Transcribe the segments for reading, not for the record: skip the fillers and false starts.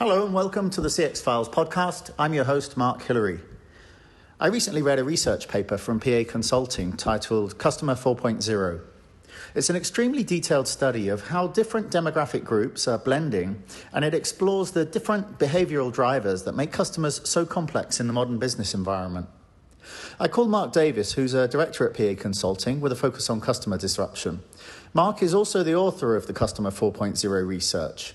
Hello and welcome to the CX Files podcast. I'm your host, Mark Hillary. I recently read a research paper from PA Consulting titled Customer 4.0. It's an extremely detailed study of how different demographic groups are blending, and it explores the different behavioral drivers that make customers so complex in the modern business environment. I called Mark Davies, who's a director at PA Consulting with a focus on customer disruption. Mark is also the author of the Customer 4.0 research.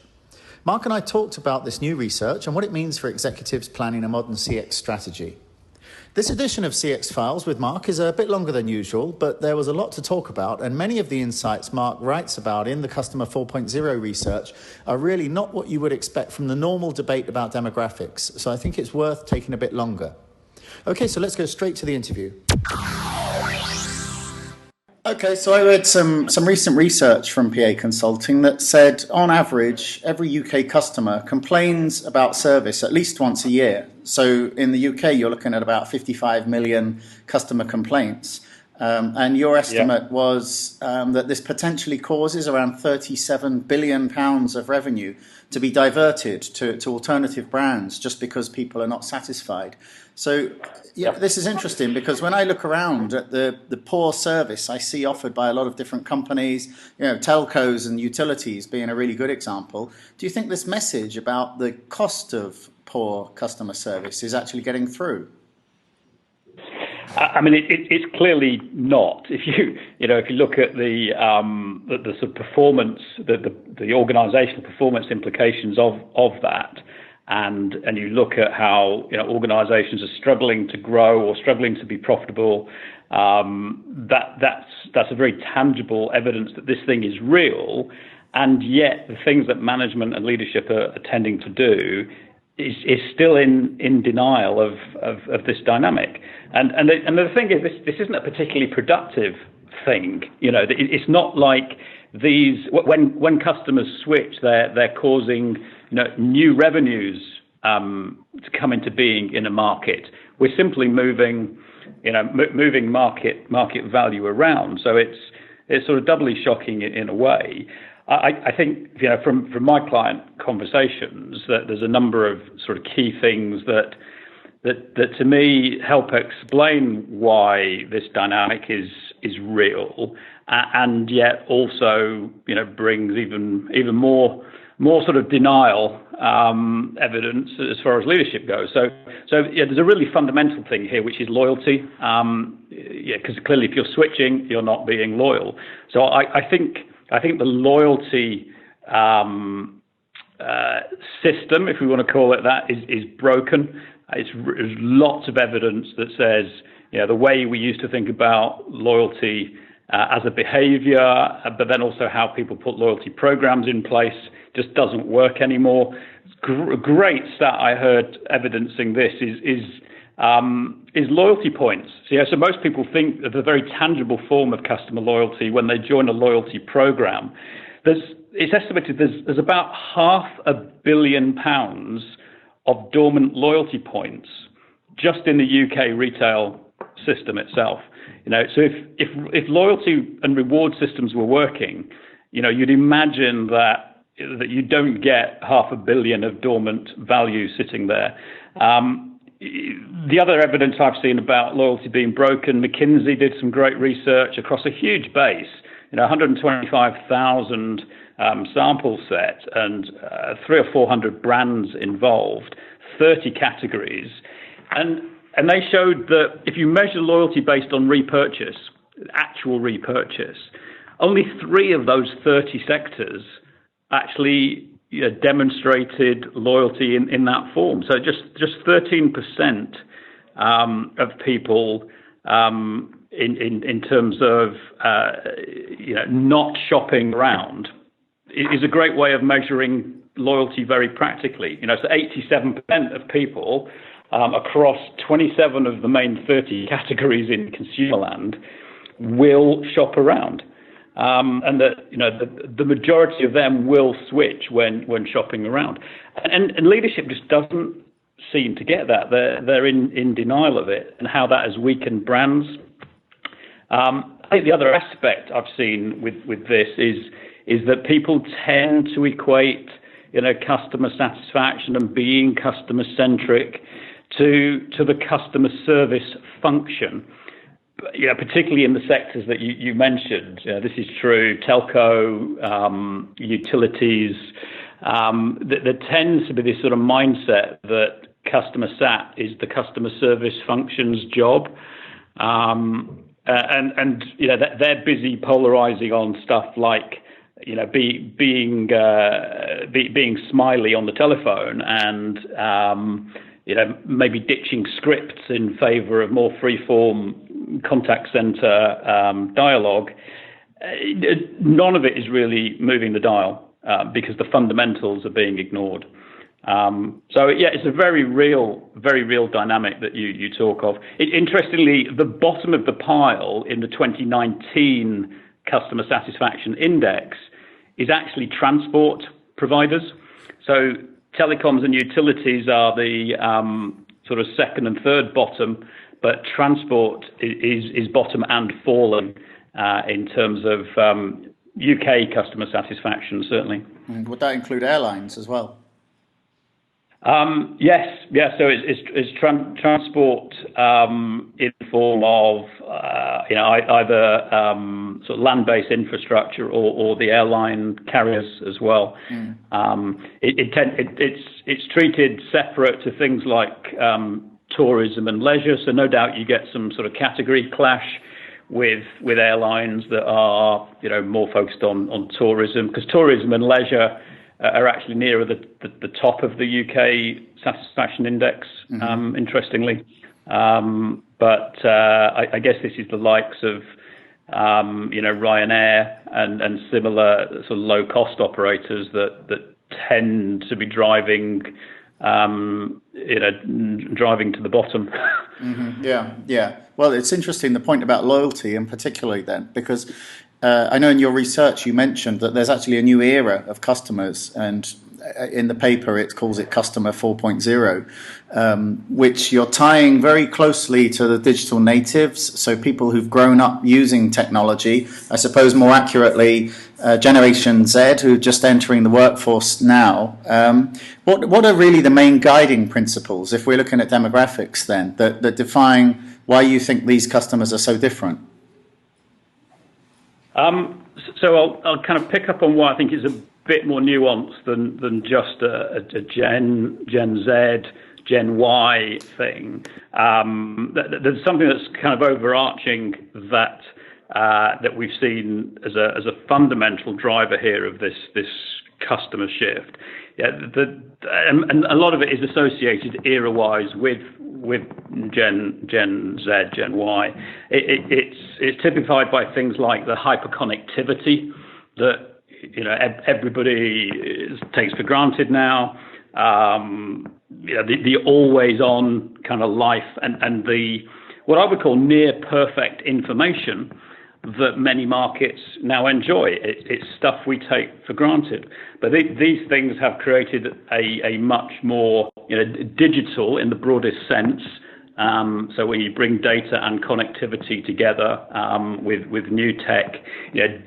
Mark and I talked about this new research and what it means for executives planning a modern CX strategy. This edition of CX Files with Mark is a bit longer than usual, but there was a lot to talk about, and many of the insights Mark writes about in the Customer 4.0 research are really not what you would expect from the normal debate about demographics, so I think it's worth taking a bit longer. Okay, so let's go straight to the interview. Okay, so I read some recent research from PA Consulting that said, on average, every UK customer complains about service at least once a year. So in the UK, you're looking at about 55 million customer complaints. And your estimate was that this potentially causes around £37 billion of revenue to be diverted to alternative brands just because people are not satisfied. So this is interesting because when I look around at the poor service I see offered by a lot of different companies, telcos and utilities being a really good example, do you think this message about the cost of poor customer service is actually getting through? I mean, it's clearly not. If you look at the sort of performance, the organisational performance implications of that, and you look at how organisations are struggling to grow or struggling to be profitable, that's a very tangible evidence that this thing is real, and yet the things that management and leadership are tending to do is still in denial of this dynamic. And the thing is, this isn't a particularly productive thing. It's not like these when customers switch, they're causing new revenues to come into being in a market. We're simply moving market value around. So it's sort of doubly shocking in a way. I think from my client conversations that there's a number of sort of key things that to me help explain why this dynamic is real, and yet also brings even more sort of denial evidence as far as leadership goes. So there's a really fundamental thing here, which is loyalty. Because clearly if you're switching, you're not being loyal. So I think the loyalty system, if we want to call it that, is broken. There's lots of evidence that says the way we used to think about loyalty as a behaviour, but then also how people put loyalty programs in place just doesn't work anymore. A great stat I heard evidencing this is loyalty points. So most people think of a very tangible form of customer loyalty when they join a loyalty program. It's estimated there's about £500 million of dormant loyalty points just in the UK retail system itself. So if loyalty and reward systems were working, you'd imagine that you don't get £500 million of dormant value sitting there. The other evidence I've seen about loyalty being broken, McKinsey did some great research across a huge base, 125,000 sample set, and 300 or 400 brands involved, 30 categories, and they showed that if you measure loyalty based on repurchase, actual repurchase, only 3 of those 30 sectors actually demonstrated loyalty in that form. So just 13% of people in terms of not shopping around is a great way of measuring loyalty very practically. So 87% of people across 27 of the main 30 categories in consumer land will shop around. And that the majority of them will switch when shopping around, and leadership just doesn't seem to get that. They're in denial of it and how that has weakened brands. I think the other aspect I've seen with this is that people tend to equate customer satisfaction and being customer centric to the customer service function. Particularly in the sectors that you mentioned. This is true, telco, utilities. There tends to be this sort of mindset that customer sat is the customer service function's job. And they're busy polarizing on stuff like, being smiley on the telephone and, maybe ditching scripts in favor of more free-form contact center dialogue. None of it is really moving the dial because the fundamentals are being ignored. It's a very real dynamic that you talk of. Interestingly, the bottom of the pile in the 2019 customer satisfaction index is actually transport providers. So telecoms and utilities are the sort of second and third bottom, but transport is bottom and falling in terms of UK customer satation, certainly. Would that include airlines as well? Yes. So it's transport in the form of either sort of land-based infrastructure or the airline carriers as well. It's treated separate to things like tourism and leisure. So no doubt you get some sort of category clash with airlines that are more focused on tourism, because tourism and leisure are actually nearer the top of the UK satisfaction index, interestingly. But I guess this is the likes of Ryanair and similar sort of low cost operators that tend to be driving driving to the bottom. Yeah. Well, it's interesting, the point about loyalty, and particularly then, because I know in your research you mentioned that there's actually a new era of customers, and in the paper it calls it Customer 4.0, which you're tying very closely to the digital natives, so people who've grown up using technology, I suppose more accurately, Generation Z, who are just entering the workforce now. What are really the main guiding principles, if we're looking at demographics then, that define why you think these customers are so different? So I'll kind of pick up on what I think is a bit more nuanced than just a Gen Z, Gen Y thing. There's something that's kind of overarching that we've seen as a fundamental driver here of this customer shift. And a lot of it is associated era-wise with Gen Z, Gen Y. It's typified by things like the hyperconnectivity that everybody takes for granted now. The always-on kind of life and the what I would call near perfect information that many markets now enjoy. It's stuff we take for granted. But these things have created a much more digital in the broadest sense. So when you bring data and connectivity together with new tech,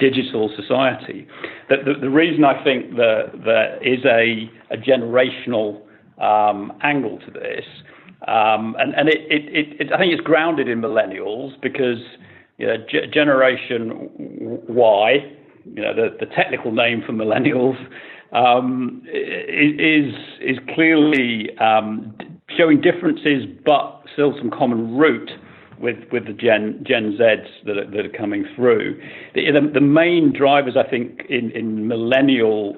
digital society. The reason I think there is a generational angle to this, and I think it's grounded in millennials because Generation Y, the technical name for millennials, is clearly showing differences, but still some common root with the Gen Zs that are coming through. The main drivers, I think, in millennial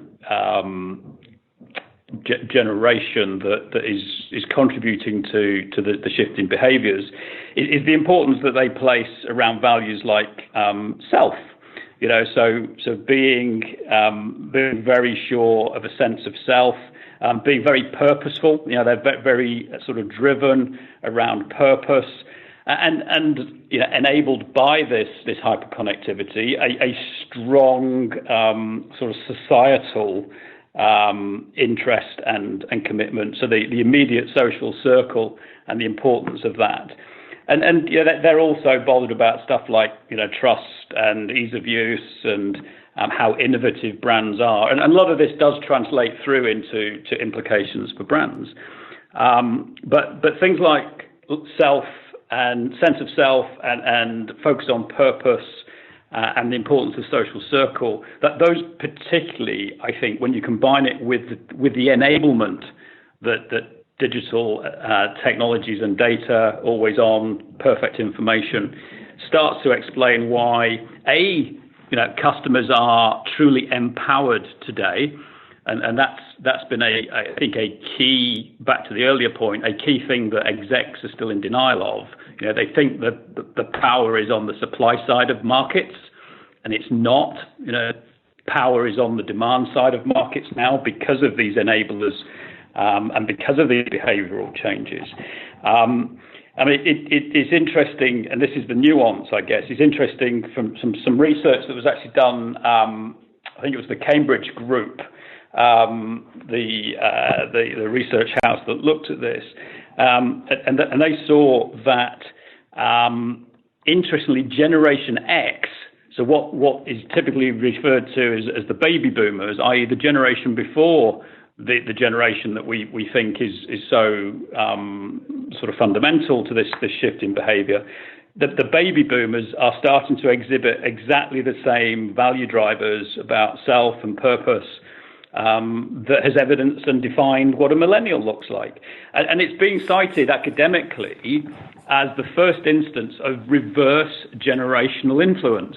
generation that is contributing to the shift in behaviours is the importance that they place around values like self. So being very sure of a sense of self, being very purposeful. They're very sort of driven around purpose, and enabled by this hyperconnectivity, a strong sort of societal interest and commitment. So the immediate social circle and the importance of that. And they're also bothered about stuff like trust and ease of use and how innovative brands are. And a lot of this does translate through into implications for brands. But things like self and sense of self and focus on purpose and the importance of social circle, that those particularly, I think, when you combine it with the enablement that digital technologies and data, always on, perfect information, starts to explain why customers are truly empowered today, and that's been I think a key, back to the earlier point, a key thing that execs are still in denial of. They think that the power is on the supply side of markets, and it's not. Power is on the demand side of markets now because of these enablers and because of the behavioural changes. It's interesting, and this is the nuance, I guess. It's interesting from some research that was actually done. I think it was the Cambridge Group, the research house that looked at this, and they saw that, interestingly, Generation X. So what is typically referred to as the baby boomers, i.e., the generation before the generation that we think is so sort of fundamental to this shift in behaviour, that the baby boomers are starting to exhibit exactly the same value drivers about self and purpose that has evidenced and defined what a millennial looks like. And it's being cited academically as the first instance of reverse generational influence,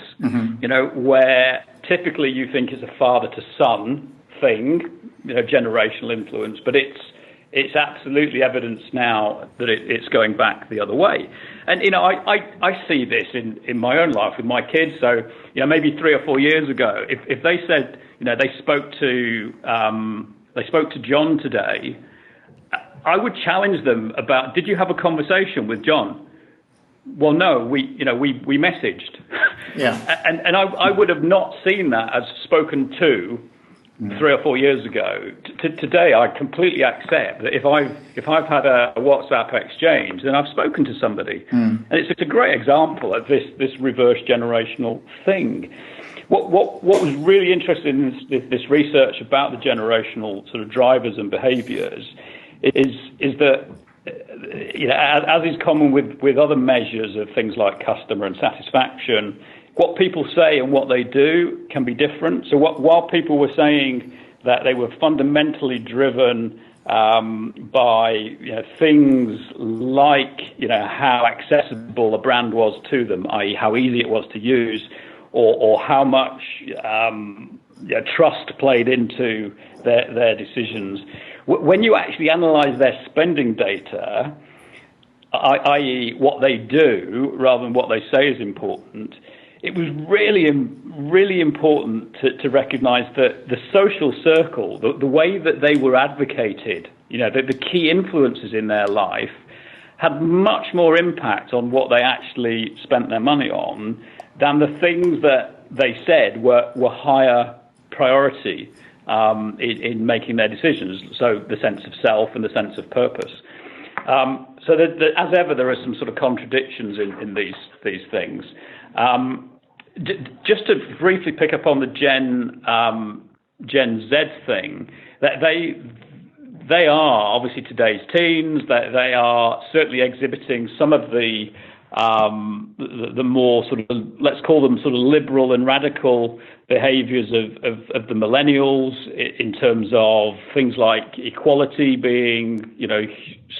where typically you think it's a father to son thing, generational influence, but it's absolutely evidence now that it's going back the other way. And I see this in my own life with my kids. So maybe 3 or 4 years ago, if they said they spoke to John today, I would challenge them about, did you have a conversation with John? Well, no, we messaged. Yeah. And I would have not seen that as spoken to 3 or 4 years ago. Today, I completely accept that if I've had a WhatsApp exchange, then I've spoken to somebody, and it's a great example of this reverse generational thing. What was really interesting in this research about the generational sort of drivers and behaviours is that, as is common with other measures of things like customer and satisfaction, what people say and what they do can be different. So while people were saying that they were fundamentally driven by things like how accessible a brand was to them, i.e. how easy it was to use, or how much trust played into their decisions. When you actually analyse their spending data, i.e. what they do rather than what they say is important, it was really important to recognise that the social circle, the way that they were advocated, the key influences in their life, had much more impact on what they actually spent their money on than the things that they said were higher priority in making their decisions. So the sense of self and the sense of purpose. So that, as ever, there are some sort of contradictions in these things. Just to briefly pick up on the Gen Z thing, that they are obviously today's teens. That they are certainly exhibiting some of the more sort of, let's call them sort of liberal and radical behaviours of the millennials in terms of things like equality being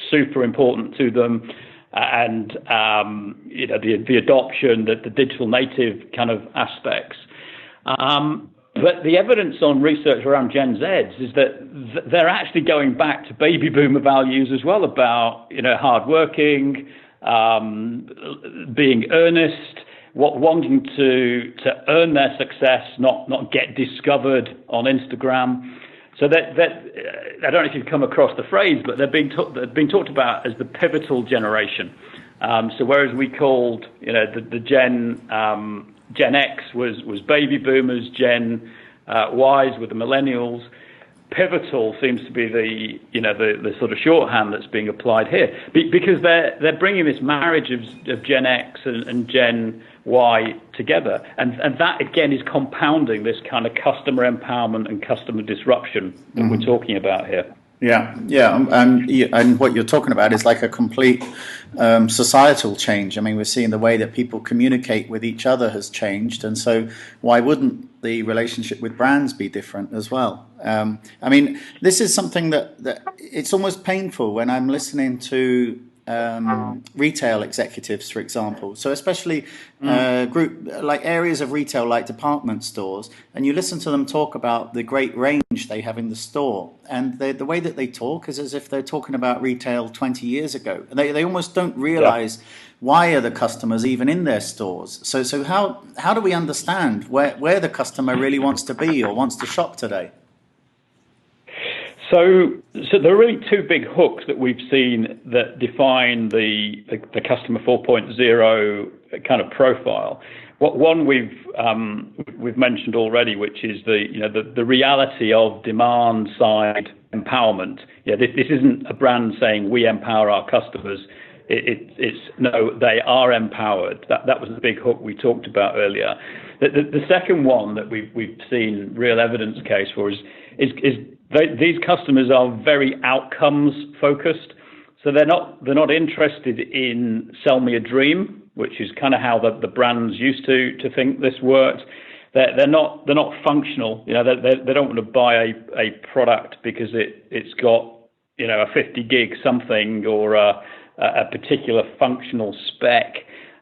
super important to them, and the adoption, the digital native kind of aspects. But the evidence on research around Gen Zs is that they're actually going back to baby boomer values as well, about hardworking, being earnest, wanting to earn their success, not get discovered on Instagram. So that I don't know if you've come across the phrase, but they're being talked about as the pivotal generation. So whereas we called the Gen X was baby boomers, Gen Ys were the millennials, pivotal seems to be the sort of shorthand that's being applied here, because they're bringing this marriage of Gen X and Gen Y together, and that again is compounding this kind of customer empowerment and customer disruption that we're talking about here. Yeah, and what you're talking about is like a complete societal change. I mean, we're seeing the way that people communicate with each other has changed, and so why wouldn't the relationship with brands be different as well? I mean, this is something that it's almost painful when I'm listening to retail executives, for example. So especially group like areas of retail like department stores, and you listen to them talk about the great range they have in the store, and the way that they talk is as if they're talking about retail 20 years ago. They almost don't realize why are the customers even in their stores. So how do we understand where the customer really wants to be or wants to shop today? So there are really two big hooks that we've seen that define the customer 4.0 kind of profile. One we've mentioned already, which is the reality of demand side empowerment. Yeah, this isn't a brand saying we empower our customers. It's no, they are empowered. That was the big hook we talked about earlier. The second one that we've seen real evidence case for is these customers are very outcomes focused, so they're not interested in sell me a dream, which is kind of how the brands used to think this worked. They're not functional. You know, they don't want to buy a product because it's got a 50 gig something or a particular functional spec.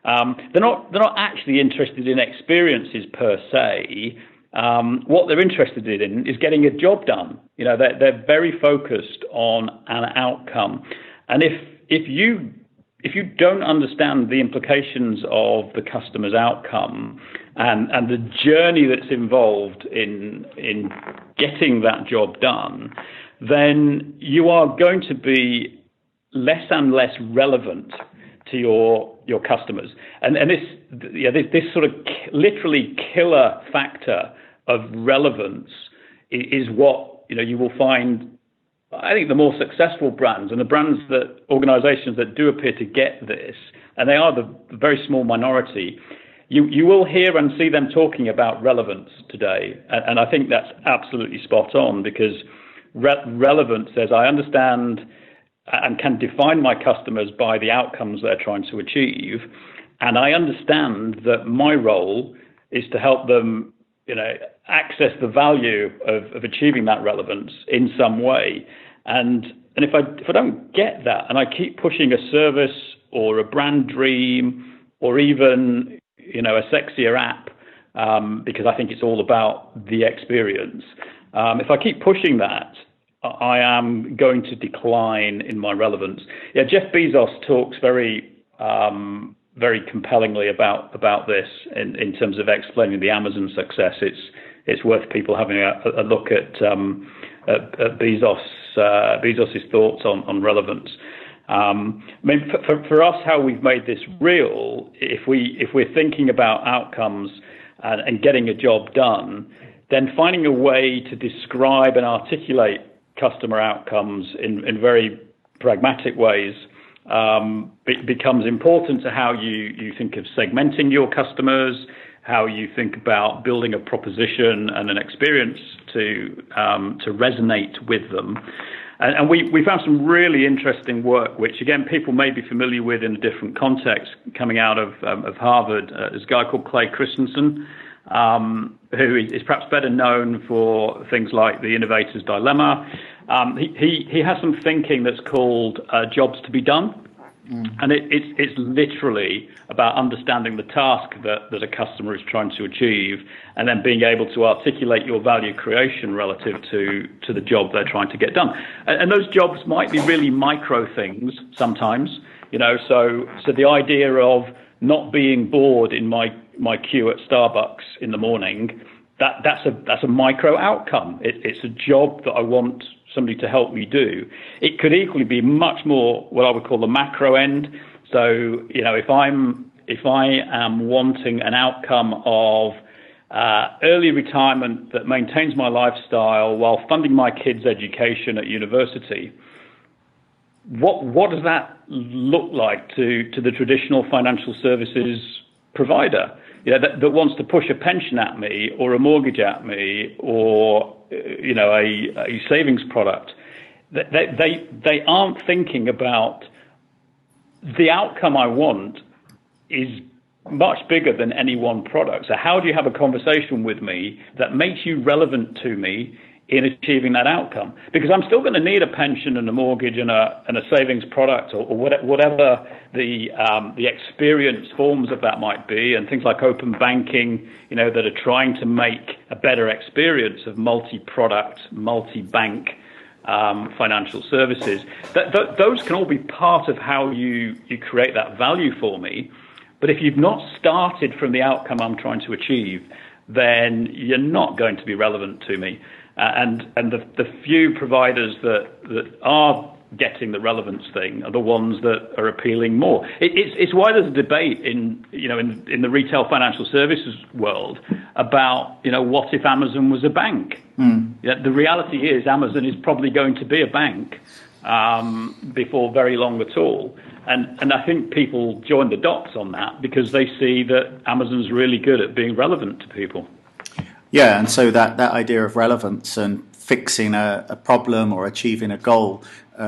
They're not actually interested in experiences per se. What they're interested in is getting a job done. They're very focused on an outcome, and if you don't understand the implications of the customer's outcome and the journey that's involved in getting that job done, then you are going to be less and less relevant to your customers, and this sort of literally killer factor of relevance is what you will find. I think the more successful brands and the brands that organizations that do appear to get this, and they are the very small minority, you will hear and see them talking about relevance today, and I think that's absolutely spot on, because relevance says I understand and can define my customers by the outcomes they're trying to achieve, and I understand that my role is to help them access the value of achieving that relevance in some way. And if I don't get that, and I keep pushing a service or a brand dream or even a sexier app, because I think it's all about the experience, if I keep pushing that, I am going to decline in my relevance. Yeah, Jeff Bezos talks very compellingly about this in terms of explaining the Amazon success. It's worth people having a look at Bezos's thoughts on relevance. I mean, for us, how we've made this real, if we're thinking about outcomes and getting a job done, then finding a way to describe and articulate customer outcomes in very pragmatic ways becomes important to how you think of segmenting your customers, how you think about building a proposition and an experience to resonate with them. And we found some really interesting work, which again people may be familiar with in a different context, coming out of Harvard. There's a guy called Clay Christensen, who is perhaps better known for things like The Innovator's Dilemma. He has some thinking that's called jobs to be done. And it's literally about understanding the task that a customer is trying to achieve, and then being able to articulate your value creation relative to the job they're trying to get done. And those jobs might be really micro things sometimes, so the idea of not being bored in my queue at Starbucks in the morning, that's a micro outcome. It's a job that I want somebody to help me do. It could equally be much more what I would call the macro end. So, if I am wanting an outcome of early retirement that maintains my lifestyle while funding my kids' education at university. What does that look like to the traditional financial services provider? That wants to push a pension at me, or a mortgage at me, or a savings product. They aren't thinking about the outcome I want is much bigger than any one product. So how do you have a conversation with me that makes you relevant to me in achieving that outcome? Because I'm still going to need a pension and a mortgage and a savings product, or whatever the experience forms of that might be, and things like open banking, that are trying to make a better experience of multi-product, multi-bank financial services. Those can all be part of how you create that value for me. But if you've not started from the outcome I'm trying to achieve, then you're not going to be relevant to me. And the few providers that are getting the relevance thing are the ones that are appealing more. It's why there's a debate in the retail financial services world about what if Amazon was a bank. The reality is Amazon is probably going to be a bank before very long at all. And I think people join the dots on that because they see that Amazon's really good at being relevant to people. Yeah, and so that idea of relevance and fixing a problem or achieving a goal,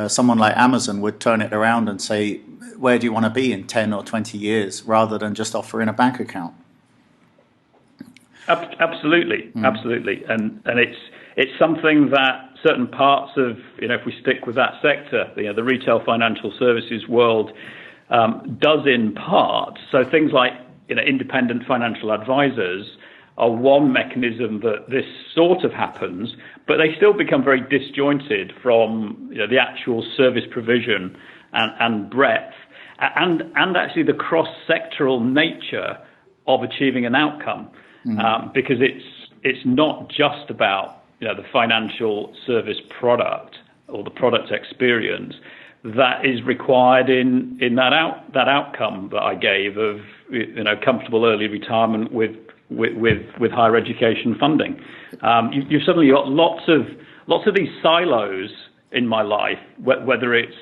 someone like Amazon would turn it around and say, where do you want to be in 10 or 20 years, rather than just offering a bank account? Absolutely. And it's something that certain parts of, if we stick with that sector, the retail financial services world does in part. So things like independent financial advisors are one mechanism that this sort of happens, but they still become very disjointed from the actual service provision and breadth, and actually the cross-sectoral nature of achieving an outcome, because it's not just about the financial service product or the product experience that is required in that outcome that I gave of comfortable early retirement with higher education funding. You've suddenly got lots of these silos in my life, whether it's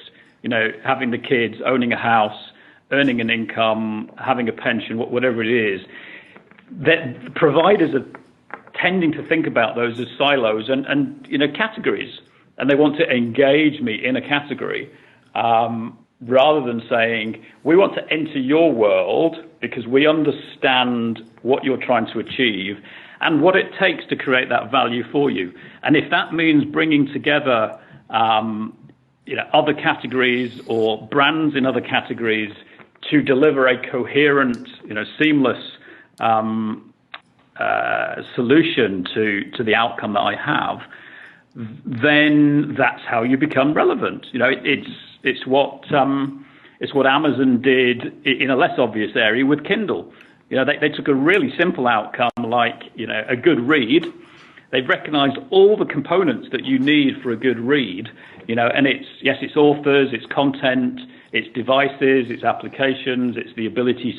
having the kids, owning a house, earning an income, having a pension, whatever it is. That providers are tending to think about those as silos and categories, and they want to engage me in a category rather than saying, we want to enter your world because we understand what you're trying to achieve and what it takes to create that value for you. And if that means bringing together other categories or brands in other categories to deliver a coherent, seamless solution to the outcome that I have, then that's how you become relevant. It's what Amazon did in a less obvious area with Kindle. They took a really simple outcome like a good read. They've recognized all the components that you need for a good read. And it's authors, it's content, it's devices, it's applications, it's the ability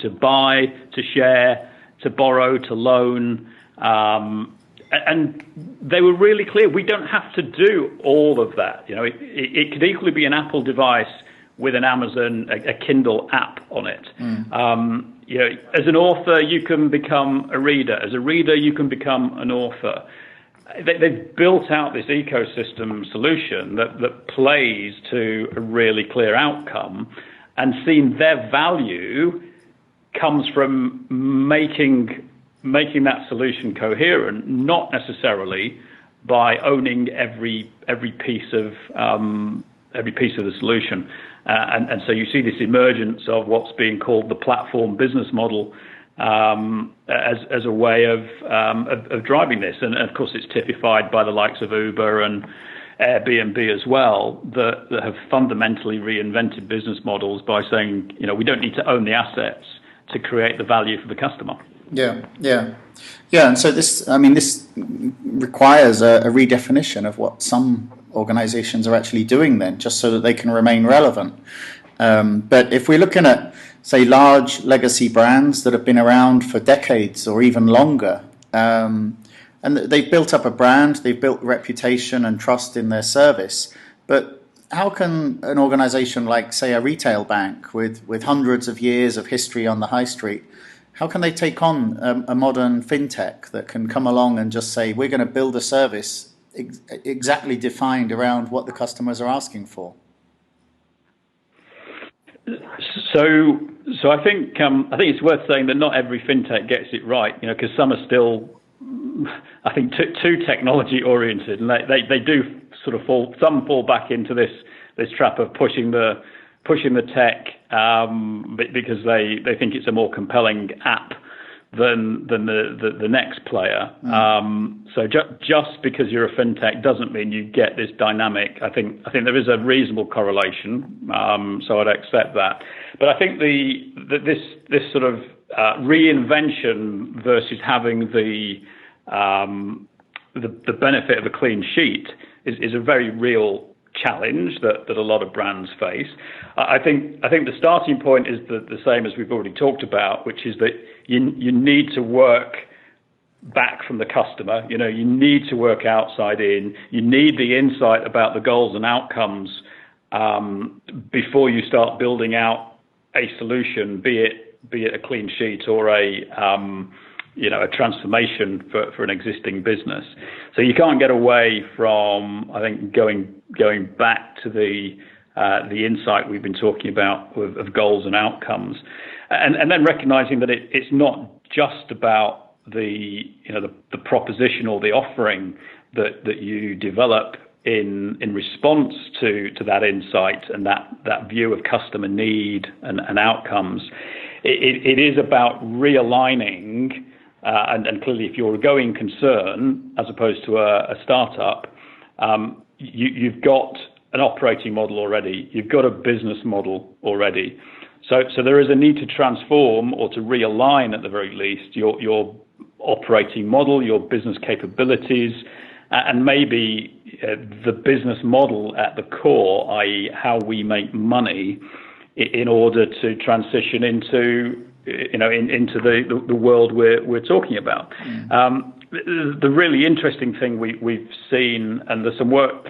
to buy, to share, to borrow, to loan. And they were really clear. We don't have to do all of that. It could equally be an Apple device with an Amazon, a Kindle app on it. As an author, you can become a reader. As a reader, you can become an author. They've built out this ecosystem solution that plays to a really clear outcome, and seen their value comes from making that solution coherent, not necessarily by owning every piece of the solution. And so you see this emergence of what's being called the platform business model as a way of driving this. And of course, it's typified by the likes of Uber and Airbnb as well, that have fundamentally reinvented business models by saying, we don't need to own the assets to create the value for the customer. Yeah. And so this requires a redefinition of what some organizations are actually doing then, just so that they can remain relevant. But if we're looking at say, large legacy brands that have been around for decades or even longer. And they've built up a brand, they've built reputation and trust in their service. But how can an organisation like, say, a retail bank with hundreds of years of history on the high street, how can they take on a modern fintech that can come along and just say, we're going to build a service exactly defined around what the customers are asking for? So I think it's worth saying that not every fintech gets it right, because some are still, I think, too technology oriented, and they do sort of fall back into this trap of pushing the tech because they think it's a more compelling app than the next player. So just because you're a fintech doesn't mean you get this dynamic. I think there is a reasonable correlation, so I'd accept that. But I think this sort of reinvention versus having the benefit of a clean sheet is a very real challenge that a lot of brands face. I think the starting point is the same as we've already talked about, which is that you need to work back from the customer. You need to work outside in. You need the insight about the goals and outcomes before you start building out a solution, be it a clean sheet or a transformation for an existing business. So you can't get away from, I think, going back to the insight we've been talking about of goals and outcomes, and then recognizing that it's not just about the proposition or the offering that you develop in response to that insight and that view of customer need and outcomes. It is about realigning. And clearly, if you're a going concern as opposed to a startup, you've got an operating model already. You've got a business model already. So there is a need to transform or to realign, at the very least, your operating model, your business capabilities, and maybe the business model at the core, i.e., how we make money, in order to transition into the world we're talking about. The really interesting thing we've seen, and there's some work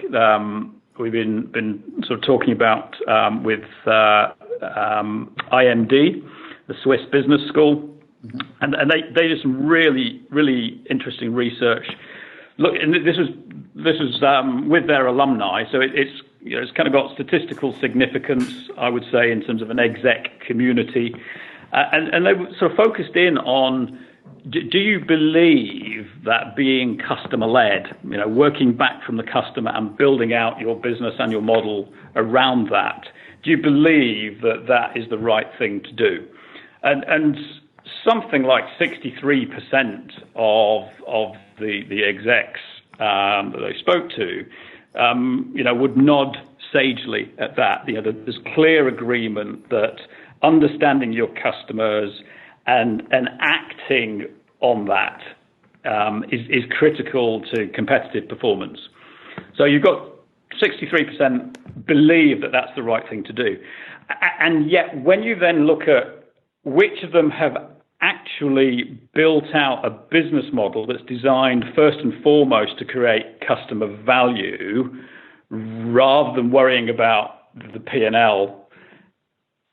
we've been sort of talking about with IMD, the Swiss Business School, and they did some really interesting research. Look, and this was with their alumni, so it's kind of got statistical significance, I would say, in terms of an exec community. And they sort of focused in on, do you believe that being customer-led, working back from the customer and building out your business and your model around that, do you believe that is the right thing to do? And something like 63% of the execs that they spoke to, would nod sagely at that. There's clear agreement that understanding your customers and acting on that is critical to competitive performance. So you've got 63% believe that that's the right thing to do. And yet when you then look at which of them have actually built out a business model that's designed first and foremost to create customer value rather than worrying about the P&L,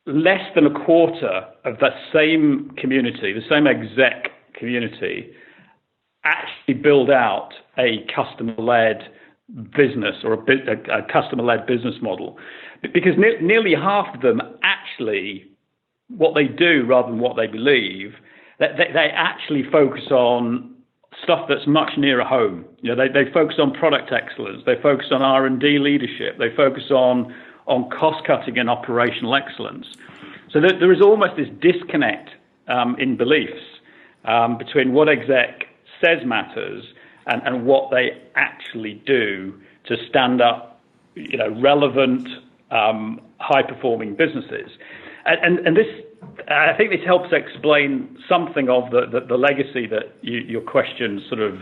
less than a quarter of that same community, the same exec community, actually build out a customer-led business or a customer-led business model. Because nearly half of them actually, what they do rather than what they believe, they actually focus on stuff that's much nearer home. They focus on product excellence. They focus on R&D leadership. They focus on cost-cutting and operational excellence. So there is almost this disconnect in beliefs between what exec says matters and what they actually do to stand up, relevant, high-performing businesses. And this, I think this helps explain something of the legacy that your question sort of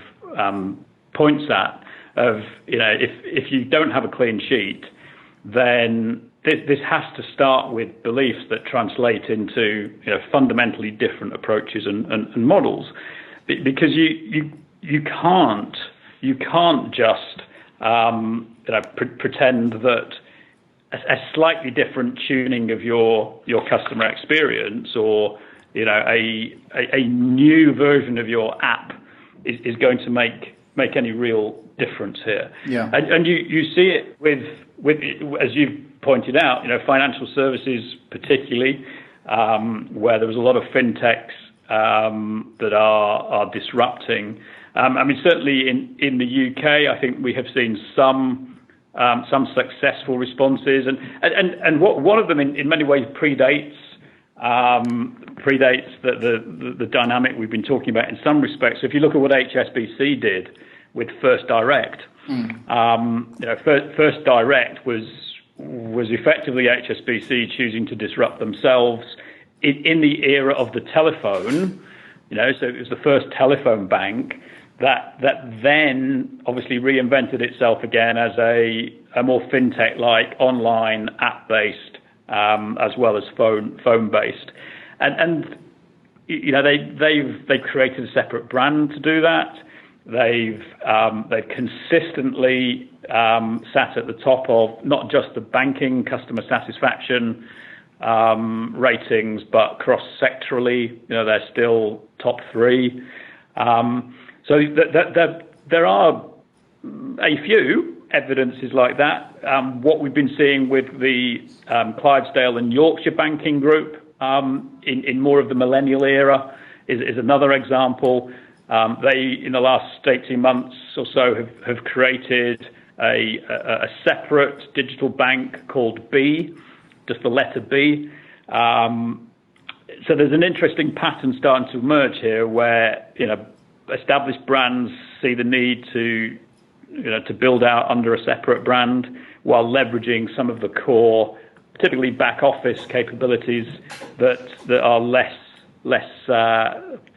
points at, of, if you don't have a clean sheet, then this has to start with beliefs that translate into fundamentally different approaches and models, because you can't just pretend that a slightly different tuning of your customer experience, or a new version of your app is going to make any real difference here. Yeah. And you see it with as you've pointed out, financial services particularly, where there was a lot of fintechs that are disrupting. Certainly in the UK, I think we have seen some successful responses, and one of them in many ways predates the dynamic we've been talking about in some respects. So if you look at what HSBC did with First Direct, First Direct was effectively HSBC choosing to disrupt themselves in the era of the telephone. So it was the first telephone bank that then obviously reinvented itself again as a more fintech-like, online, app-based, as well as phone-based, and they've created a separate brand to do that. They've consistently sat at the top of not just the banking customer satisfaction ratings, but cross-sectorally, they're still top 3. So there are a few evidences like that. What we've been seeing with the Clydesdale and Yorkshire banking group in more of the millennial era is another example. They, in the last 18 months or so, have created a separate digital bank called B, just the letter B. So there's an interesting pattern starting to emerge here, where established brands see the need to build out under a separate brand while leveraging some of the core, typically back office capabilities that are less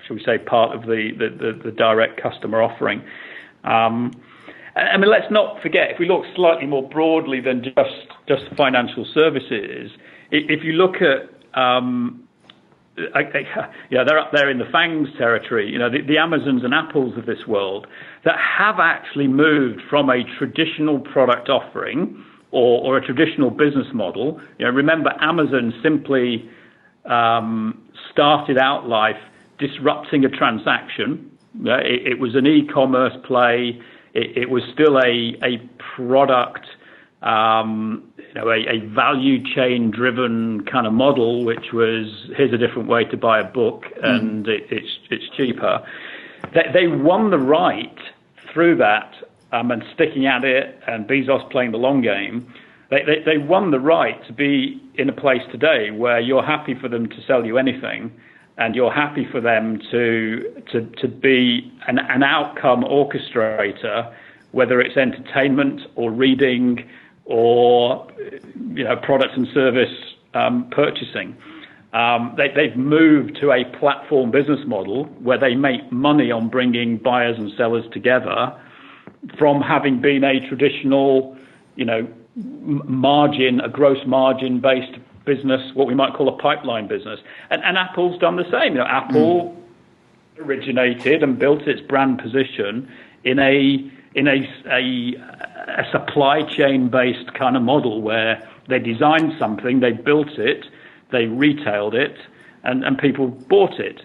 shall we say, part of the direct customer offering. Let's not forget, if we look slightly more broadly than just financial services, if you look at they're up there in the FANGs territory, the Amazons and Apples of this world that have actually moved from a traditional product offering or a traditional business model. Remember, Amazon simply started out life disrupting a transaction. It was an e-commerce play. It was still a product, a value chain driven kind of model, which was, here's a different way to buy a book and it's cheaper. They won the right through that, and sticking at it, and Beezus playing the long game. They won the right to be in a place today where you're happy for them to sell you anything, and you're happy for them to be an outcome orchestrator, whether it's entertainment or reading or product and service purchasing. They've moved to a platform business model where they make money on bringing buyers and sellers together, from having been a traditional, a gross margin based business, what we might call a pipeline business. And Apple's done the same. Apple originated and built its brand position in a supply chain based kind of model, where they designed something, they built it, they retailed it, and people bought it.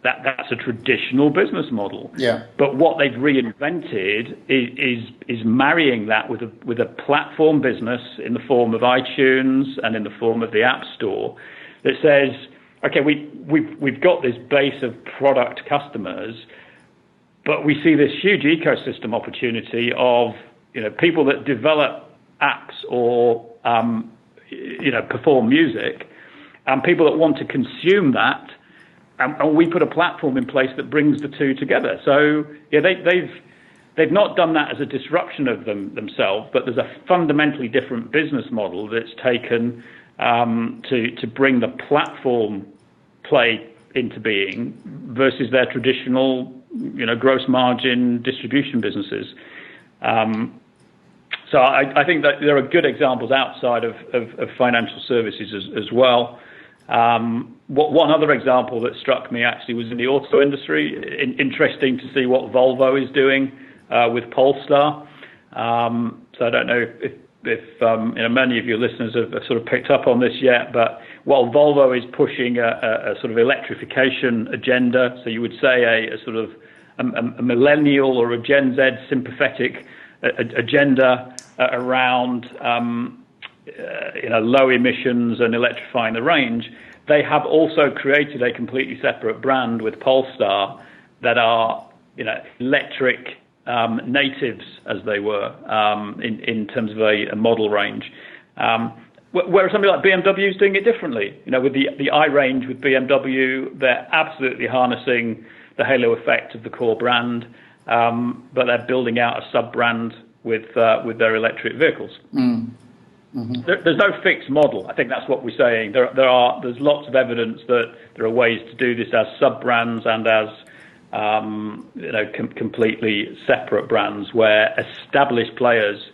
That's a traditional business model. Yeah. But what they've reinvented is marrying that with a platform business in the form of iTunes and in the form of the App Store that says, okay, we've got this base of product customers, but we see this huge ecosystem opportunity of people that develop apps or perform music, and people that want to consume that. And we put a platform in place that brings the two together. So they've not done that as a disruption of themselves, but there's a fundamentally different business model that's taken to bring the platform play into being versus their traditional gross margin distribution businesses. So I think that there are good examples outside of financial services as well. One other example that struck me actually was in the auto industry. Interesting to see what Volvo is doing with Polestar. So I don't know if many of your listeners have sort of picked up on this yet, but while Volvo is pushing a sort of electrification agenda, so you would say a sort of a millennial or a Gen Z sympathetic agenda around low emissions and electrifying the range, they have also created a completely separate brand with Polestar that are electric natives, as they were, in terms of a model range. Whereas somebody like BMW is doing it differently. With the I range with BMW, they're absolutely harnessing the halo effect of the core brand, but they're building out a sub-brand with their electric vehicles. Mm-hmm. There's no fixed model. I think that's what we're saying. There's lots of evidence that there are ways to do this as sub-brands and as completely separate brands where established players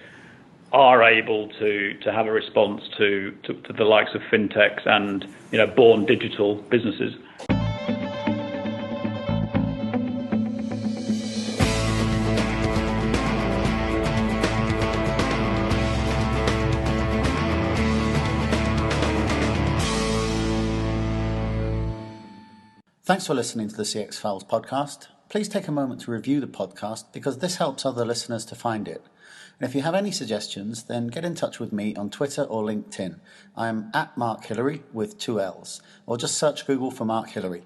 are able to have a response to the likes of fintechs and born digital businesses. Thanks for listening to the CX Files podcast. Please take a moment to review the podcast because this helps other listeners to find it. And if you have any suggestions, then get in touch with me on Twitter or LinkedIn. I am @Mark Hillary with 2 L's, or just search Google for Mark Hillary.